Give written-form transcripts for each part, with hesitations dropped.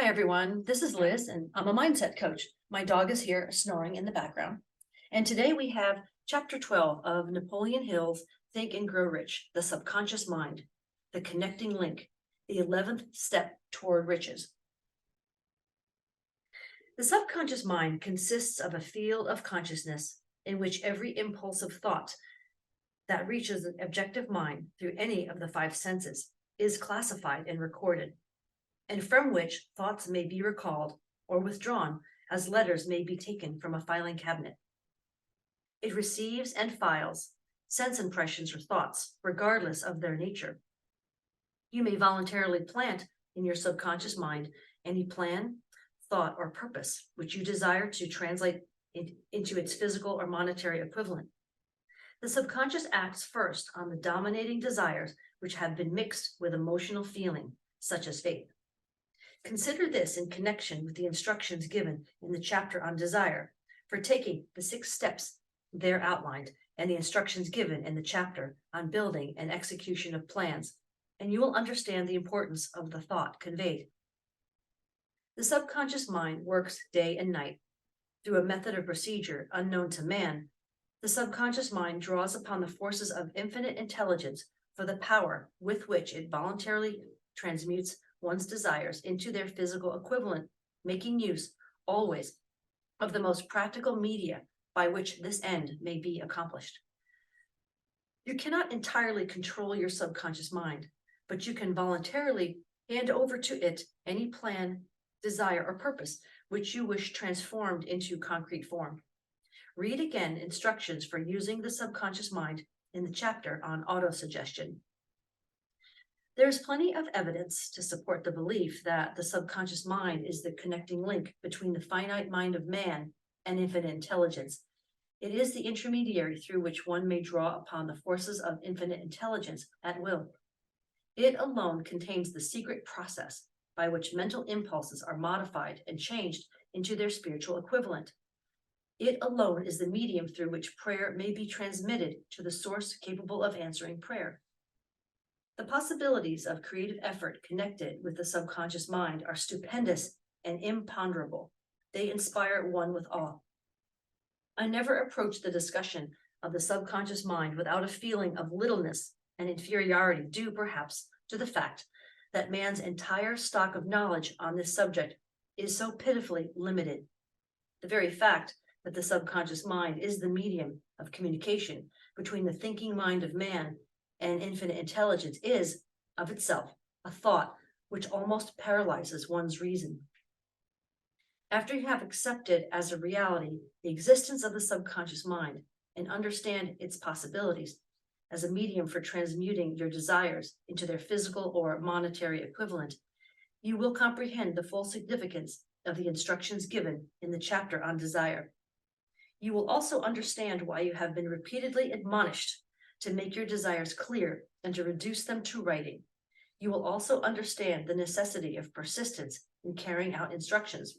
Hi, everyone. This is Liz, and I'm a mindset coach. My dog is here snoring in the background. And today we have chapter 12 of Napoleon Hill's Think and Grow Rich, the subconscious mind, the connecting link, the 11th step toward riches. The subconscious mind consists of a field of consciousness in which every impulsive thought that reaches the objective mind through any of the five senses is classified and recorded, and from which thoughts may be recalled or withdrawn as letters may be taken from a filing cabinet. It receives and files sense impressions or thoughts, regardless of their nature. You may voluntarily plant in your subconscious mind any plan, thought, or purpose which you desire to translate into its physical or monetary equivalent. The subconscious acts first on the dominating desires which have been mixed with emotional feeling, such as faith. Consider this in connection with the instructions given in the chapter on desire for taking the 6 steps there outlined and the instructions given in the chapter on building and execution of plans, and you will understand the importance of the thought conveyed. The subconscious mind works day and night. Through a method of procedure unknown to man, the subconscious mind draws upon the forces of infinite intelligence for the power with which it voluntarily transmutes one's desires into their physical equivalent, making use always of the most practical media by which this end may be accomplished. You cannot entirely control your subconscious mind, but you can voluntarily hand over to it any plan, desire, or purpose which you wish transformed into concrete form. Read again instructions for using the subconscious mind in the chapter on autosuggestion. There is plenty of evidence to support the belief that the subconscious mind is the connecting link between the finite mind of man and infinite intelligence. It is the intermediary through which one may draw upon the forces of infinite intelligence at will. It alone contains the secret process by which mental impulses are modified and changed into their spiritual equivalent. It alone is the medium through which prayer may be transmitted to the source capable of answering prayer. The possibilities of creative effort connected with the subconscious mind are stupendous and imponderable. They inspire one with awe. I never approach the discussion of the subconscious mind without a feeling of littleness and inferiority due perhaps to the fact that man's entire stock of knowledge on this subject is so pitifully limited. The very fact that the subconscious mind is the medium of communication between the thinking mind of man and infinite intelligence is, of itself, a thought which almost paralyzes one's reason. After you have accepted as a reality the existence of the subconscious mind and understand its possibilities as a medium for transmuting your desires into their physical or monetary equivalent, you will comprehend the full significance of the instructions given in the chapter on desire. You will also understand why you have been repeatedly admonished to make your desires clear and to reduce them to writing. You will also understand the necessity of persistence in carrying out instructions.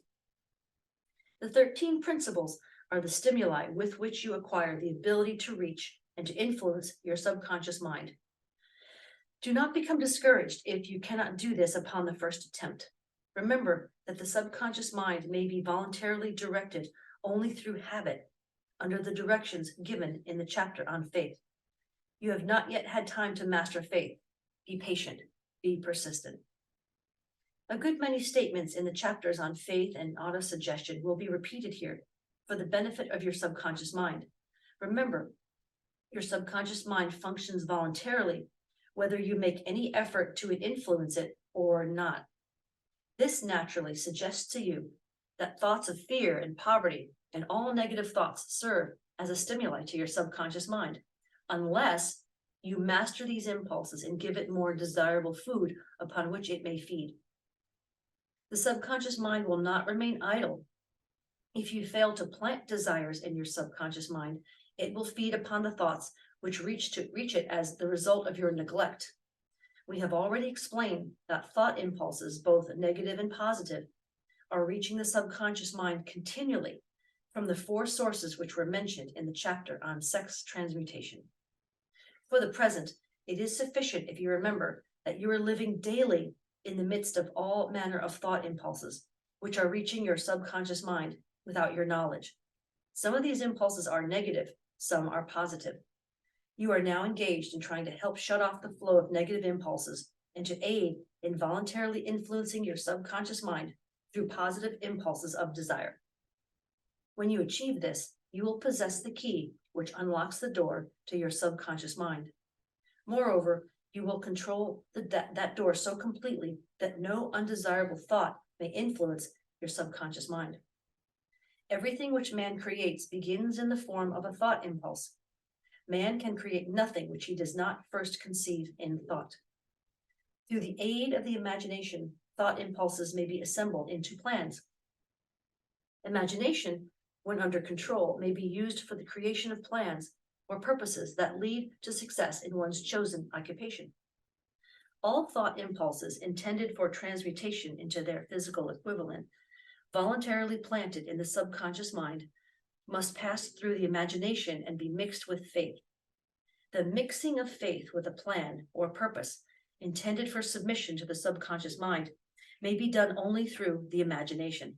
The 13 principles are the stimuli with which you acquire the ability to reach and to influence your subconscious mind. Do not become discouraged if you cannot do this upon the first attempt. Remember that the subconscious mind may be voluntarily directed only through habit, under the directions given in the chapter on faith. You have not yet had time to master faith. Be patient, be persistent. A good many statements in the chapters on faith and autosuggestion will be repeated here for the benefit of your subconscious mind. Remember, your subconscious mind functions voluntarily, whether you make any effort to influence it or not. This naturally suggests to you that thoughts of fear and poverty and all negative thoughts serve as a stimuli to your subconscious mind, unless you master these impulses and give it more desirable food upon which it may feed. The subconscious mind will not remain idle. If you fail to plant desires in your subconscious mind, it will feed upon the thoughts which reach it as the result of your neglect. We have already explained that thought impulses, both negative and positive, are reaching the subconscious mind continually from the 4 sources which were mentioned in the chapter on sex transmutation. For the present, it is sufficient if you remember that you are living daily in the midst of all manner of thought impulses, which are reaching your subconscious mind without your knowledge. Some of these impulses are negative, some are positive. You are now engaged in trying to help shut off the flow of negative impulses and to aid in voluntarily influencing your subconscious mind through positive impulses of desire. When you achieve this, you will possess the key which unlocks the door to your subconscious mind. Moreover, you will control that door so completely that no undesirable thought may influence your subconscious mind. Everything which man creates begins in the form of a thought impulse. Man can create nothing which he does not first conceive in thought. Through the aid of the imagination, thought impulses may be assembled into plans. Imagination, when under control, may be used for the creation of plans or purposes that lead to success in one's chosen occupation. All thought impulses intended for transmutation into their physical equivalent, voluntarily planted in the subconscious mind, must pass through the imagination and be mixed with faith. The mixing of faith with a plan or purpose intended for submission to the subconscious mind may be done only through the imagination.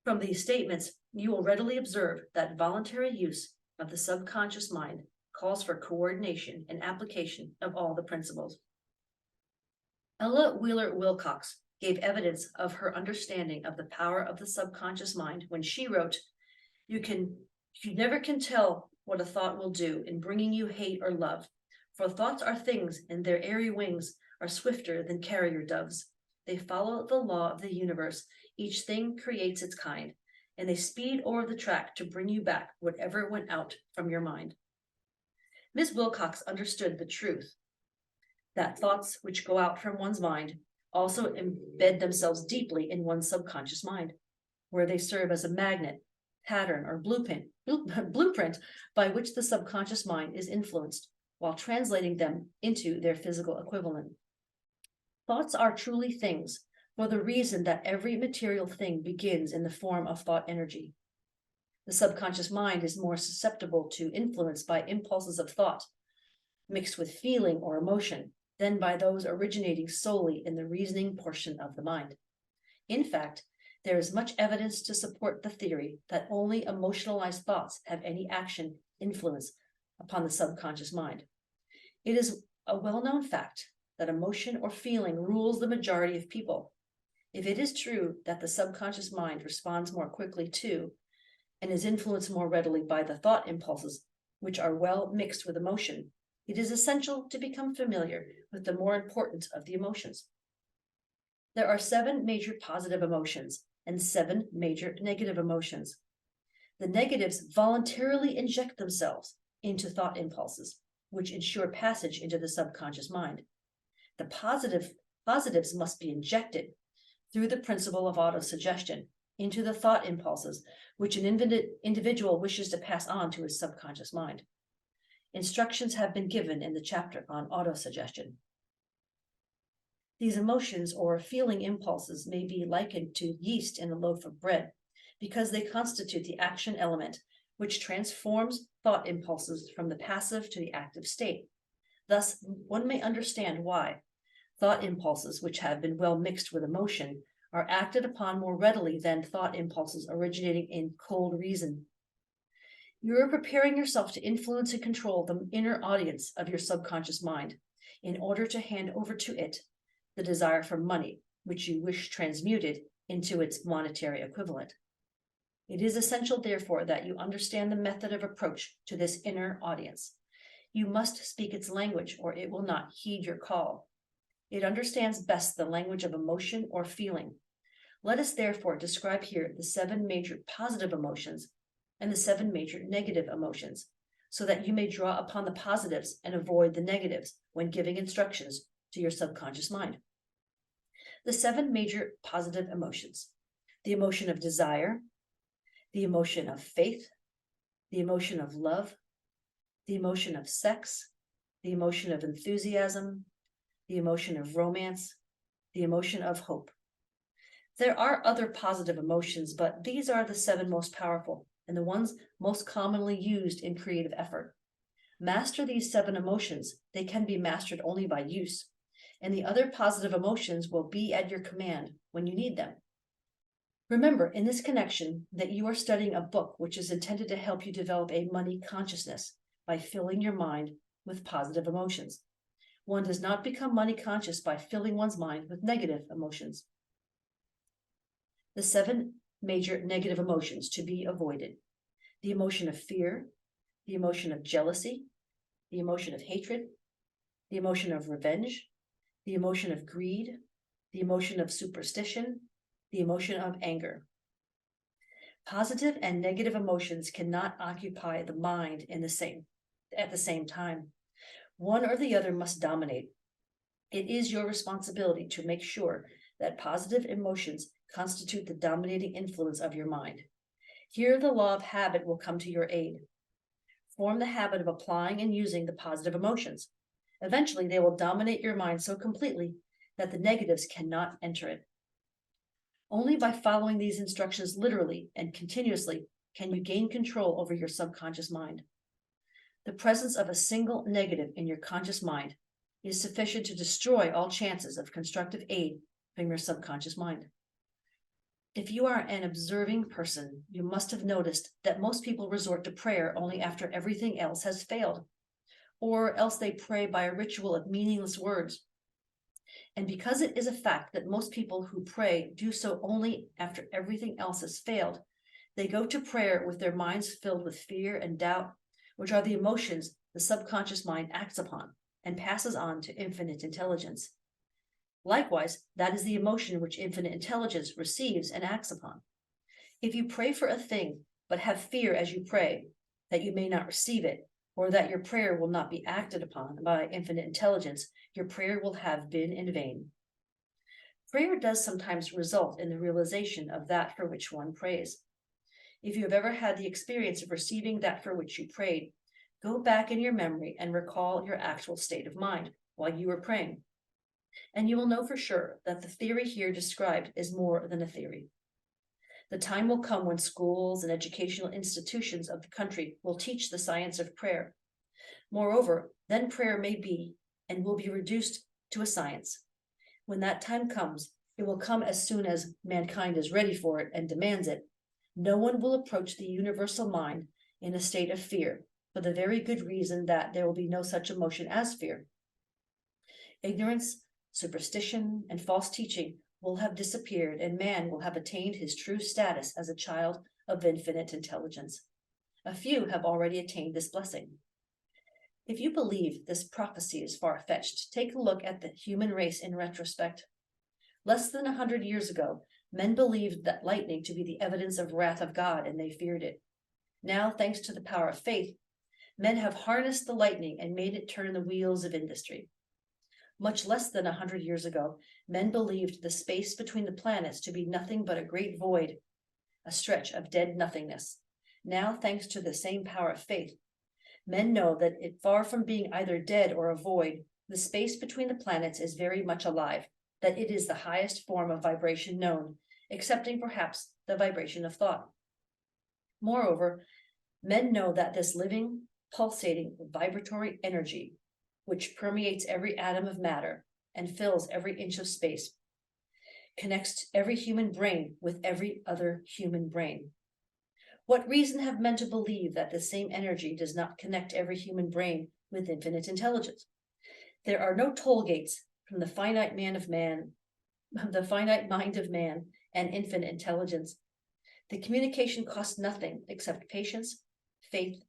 From these statements, you will readily observe that voluntary use of the subconscious mind calls for coordination and application of all the principles. Ella Wheeler Wilcox gave evidence of her understanding of the power of the subconscious mind when she wrote, You never can tell what a thought will do in bringing you hate or love, for thoughts are things, and their airy wings are swifter than carrier doves. They follow the law of the universe. Each thing creates its kind, and they speed over the track to bring you back whatever went out from your mind. Ms. Wilcox understood the truth that thoughts which go out from one's mind also embed themselves deeply in one's subconscious mind, where they serve as a magnet, pattern, or blueprint by which the subconscious mind is influenced, while translating them into their physical equivalent. Thoughts are truly things, for the reason that every material thing begins in the form of thought energy. The subconscious mind is more susceptible to influence by impulses of thought, mixed with feeling or emotion, than by those originating solely in the reasoning portion of the mind. In fact, there is much evidence to support the theory that only emotionalized thoughts have any action influence upon the subconscious mind. It is a well-known fact that emotion or feeling rules the majority of people. If it is true that the subconscious mind responds more quickly to and is influenced more readily by the thought impulses, which are well mixed with emotion, it is essential to become familiar with the more important of the emotions. There are 7 major positive emotions and 7 major negative emotions. The negatives voluntarily inject themselves into thought impulses, which ensure passage into the subconscious mind. The positives must be injected through the principle of autosuggestion into the thought impulses, which an individual wishes to pass on to his subconscious mind. Instructions have been given in the chapter on autosuggestion. These emotions or feeling impulses may be likened to yeast in a loaf of bread because they constitute the action element which transforms thought impulses from the passive to the active state. Thus, one may understand why thought impulses which have been well mixed with emotion are acted upon more readily than thought impulses originating in cold reason. You are preparing yourself to influence and control the inner audience of your subconscious mind in order to hand over to it the desire for money, which you wish transmuted into its monetary equivalent. It is essential, therefore, that you understand the method of approach to this inner audience. You must speak its language, or it will not heed your call. It understands best the language of emotion or feeling. Let us therefore describe here the 7 major positive emotions and the 7 major negative emotions, so that you may draw upon the positives and avoid the negatives when giving instructions to your subconscious mind. The 7 major positive emotions: the emotion of desire, the emotion of faith, the emotion of love, the emotion of sex, the emotion of enthusiasm, the emotion of romance, the emotion of hope. There are other positive emotions, but these are the 7 most powerful and the ones most commonly used in creative effort. Master these 7 emotions. They can be mastered only by use. and the other positive emotions will be at your command when you need them. Remember in this connection that you are studying a book which is intended to help you develop a money consciousness by filling your mind with positive emotions. One does not become money conscious by filling one's mind with negative emotions. The 7 major negative emotions to be avoided: the emotion of fear, the emotion of jealousy, the emotion of hatred, the emotion of revenge, the emotion of greed, the emotion of superstition, the emotion of anger. Positive and negative emotions cannot occupy the mind at the same time. One or the other must dominate. It is your responsibility to make sure that positive emotions constitute the dominating influence of your mind. Here, the law of habit will come to your aid. Form the habit of applying and using the positive emotions. Eventually, they will dominate your mind so completely that the negatives cannot enter it. Only by following these instructions literally and continuously can you gain control over your subconscious mind. The presence of a single negative in your conscious mind is sufficient to destroy all chances of constructive aid from your subconscious mind. If you are an observing person, you must have noticed that most people resort to prayer only after everything else has failed, or else they pray by a ritual of meaningless words. And because it is a fact that most people who pray do so only after everything else has failed, they go to prayer with their minds filled with fear and doubt, which are the emotions the subconscious mind acts upon and passes on to infinite intelligence. Likewise, that is the emotion which infinite intelligence receives and acts upon. If you pray for a thing, but have fear as you pray that you may not receive it, or that your prayer will not be acted upon by infinite intelligence, your prayer will have been in vain. Prayer does sometimes result in the realization of that for which one prays. If you have ever had the experience of receiving that for which you prayed, go back in your memory and recall your actual state of mind while you were praying. And you will know for sure that the theory here described is more than a theory. The time will come when schools and educational institutions of the country will teach the science of prayer. Moreover, then prayer may be and will be reduced to a science. When that time comes, it will come as soon as mankind is ready for it and demands it. No one will approach the universal mind in a state of fear, for the very good reason that there will be no such emotion as fear. Ignorance, superstition, and false teaching will have disappeared, and man will have attained his true status as a child of infinite intelligence. A few have already attained this blessing. If you believe this prophecy is far-fetched, take a look at the human race in retrospect. Less than 100 years ago, men believed that lightning to be the evidence of wrath of God, and they feared it. Now, thanks to the power of faith, men have harnessed the lightning and made it turn the wheels of industry. Much less than 100 years ago, men believed the space between the planets to be nothing but a great void, a stretch of dead nothingness. Now, thanks to the same power of faith, men know that far from being either dead or a void, the space between the planets is very much alive, that it is the highest form of vibration known, excepting perhaps the vibration of thought. Moreover, men know that this living, pulsating, vibratory energy, which permeates every atom of matter and fills every inch of space, connects every human brain with every other human brain. What reason have men to believe that the same energy does not connect every human brain with infinite intelligence? There are no toll gates from the finite mind of man and infinite intelligence. The communication costs nothing except patience, faith,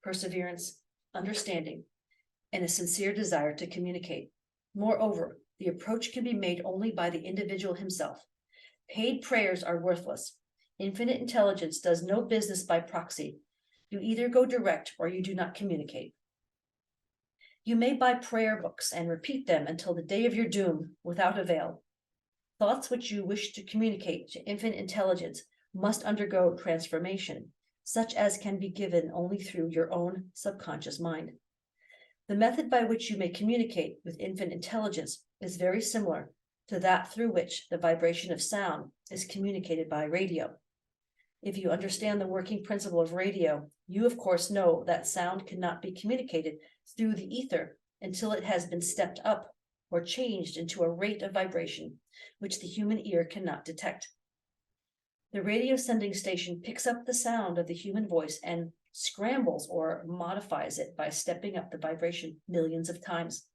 perseverance, understanding, and a sincere desire to communicate. Moreover, the approach can be made only by the individual himself. Paid prayers are worthless. Infinite intelligence does no business by proxy. You either go direct or you do not communicate. You may buy prayer books and repeat them until the day of your doom without avail. Thoughts which you wish to communicate to infinite intelligence must undergo transformation, such as can be given only through your own subconscious mind. The method by which you may communicate with infinite intelligence is very similar to that through which the vibration of sound is communicated by radio. If you understand the working principle of radio, you of course know that sound cannot be communicated through the ether until it has been stepped up or changed into a rate of vibration which the human ear cannot detect. The radio sending station picks up the sound of the human voice and scrambles or modifies it by stepping up the vibration millions of times.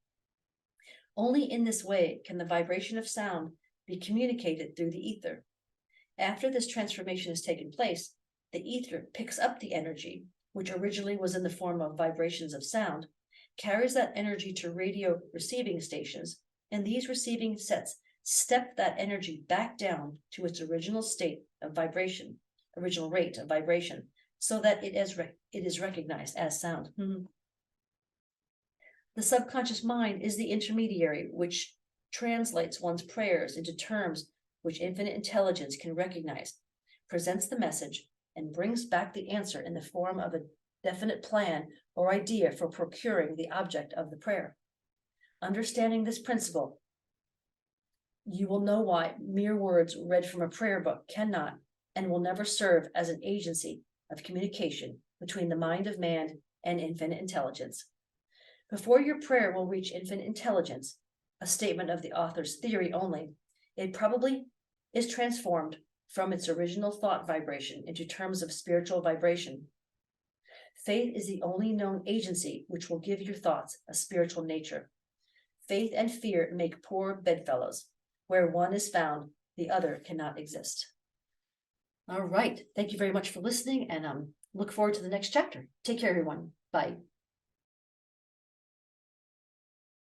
Only in this way can the vibration of sound be communicated through the ether. After this transformation has taken place, the ether picks up the energy, which originally was in the form of vibrations of sound, carries that energy to radio receiving stations, and these receiving sets step that energy back down to its original state of vibration, original rate of vibration, so that it is recognized as sound. The subconscious mind is the intermediary which translates one's prayers into terms which infinite intelligence can recognize, presents the message, and brings back the answer in the form of a definite plan or idea for procuring the object of the prayer. Understanding this principle, you will know why mere words read from a prayer book cannot and will never serve as an agency of communication between the mind of man and infinite intelligence. Before your prayer will reach infinite intelligence, a statement of the author's theory only, it probably is transformed from its original thought vibration into terms of spiritual vibration. Faith is the only known agency which will give your thoughts a spiritual nature. Faith and fear make poor bedfellows. Where one is found, the other cannot exist. All right. Thank you very much for listening, and look forward to the next chapter. Take care, everyone. Bye.